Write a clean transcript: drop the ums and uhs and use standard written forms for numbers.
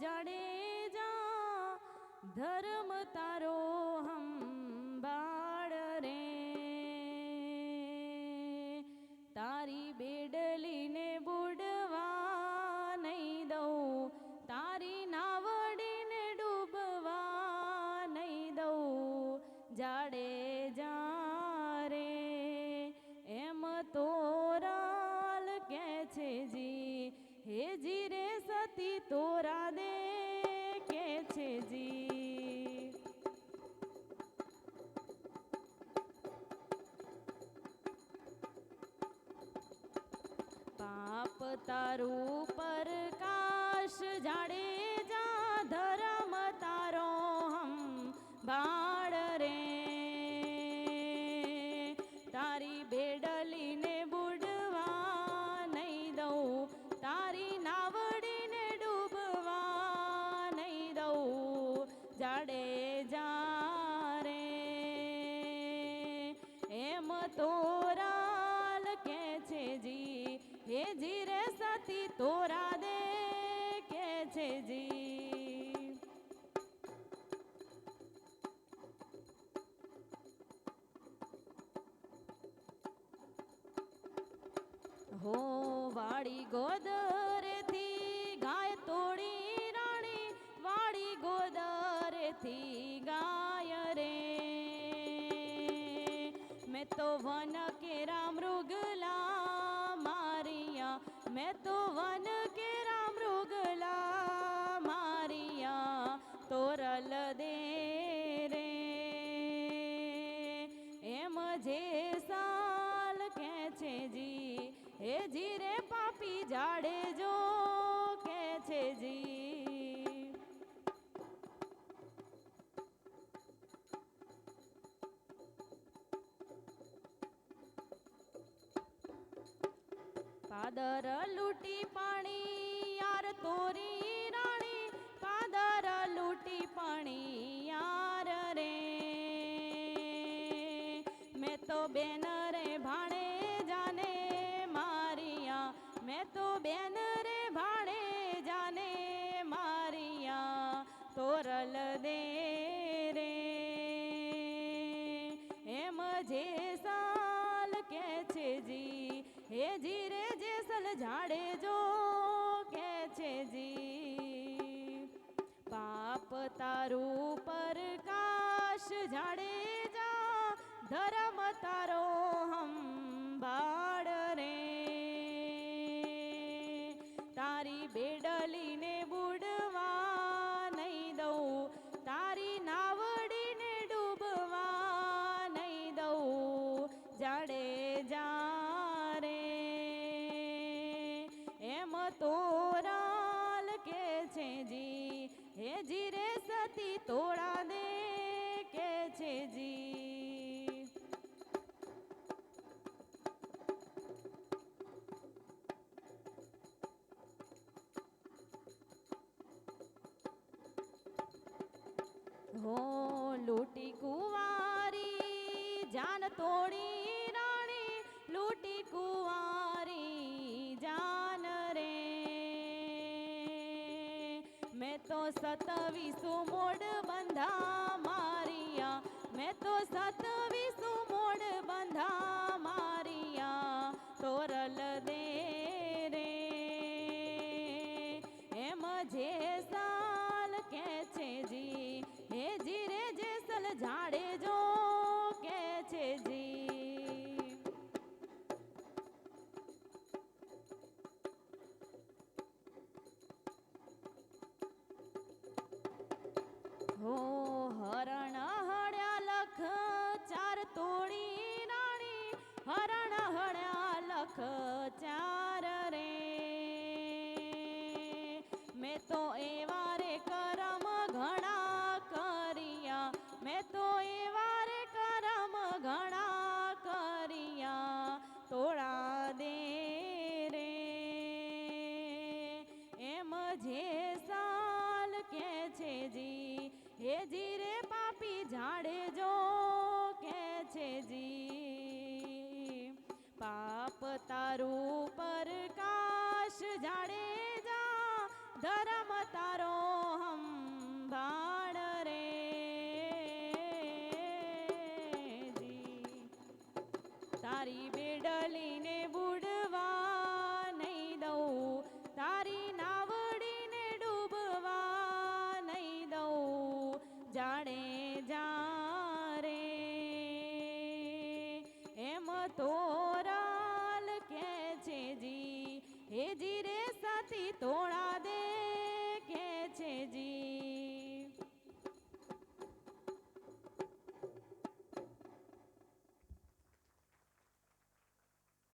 જાડેજા ધર્મ તારો હંભાળ રે. તારી બેડલીને બુડવા નહીં દઉં, તારી નાવડીને ડૂબવા નહીં દઉં. જાડેજા રે એમ તોરાલ કે છે જી, હેજી રે સતી તોરા દે કે છે જી. પાપ તારું પ્રકાશ જાડેજા ધર્મ તારો હંભાળ રે. તારી બેડલીને બુડવા નહીં દઉં, તારી નાવડીને ડૂબવા નહીં દઉં. જાડેજા રે એમ તોરાલ કે છે જી, હેજી રે સતી તોરા દે કે છે જી. હો વાળી ગોદરેથી ગાય તોડી રાણી, વાળી ગોદરેથી ગાય રે. મેં તો વન કેરા મૃગલા મારિયા, મેં તો વન કેરા મૃગલા મારિયા. તોરલ દે રે એમ જે સાલ કે છે જી, હેજી રે પાપી જાડેજો કે છે જી. પાદર લૂટી પાણી યાર તોરી રાણી, પાદર લૂટી પાણી યાર રે. મેં તો બેન રે ભાણે જાને મારિયા, મેં તો બેન રે ભાણે જાને મારિયા. તોરલ દે રે એમ જે સાલ કે છે જી, હેજી રે જેસલ જાડેજો કે છે જી. પાપ તારું પ્રકાશ જાડેજા ધર્મ તારો હંભાળ રે. તારી બેડલીને બુડવા નહીં દઉં, તારી નાવડીને ડૂબવા નહીં દઉં. જાડેજા રે એમ તોરાલ કે છે જી, હેજી રે સતી તોડા દે કે છે જી. હો લૂટી કુંવારી જાન તોડી રાણી, લૂટી કુંવારી જાન રે. મેં તો 27 મોડ બંધા મારિયા, મેં તો 27 મોડ બંધા મારિયા. તોરલ દે રે એમ જે સાલ કે છે જી, હેજી રે જેસલ જાડેજો કે છે જી. હો હરણ હળ્યા લખ ચાર તોડી રાણી, હરણ હળ્યા લખ ચાર રે. મેં તો એવા રે કરમ ઘણા કર્યા, મેં તો એવા રે કરમ ઘણા કર્યા. તોડા દે રે એમ જે સાલ કે છે જી, હેજી રે પાપી જાડેજો કે છે જી. પાપ તારું પ્રકાશ જાડેજા ધર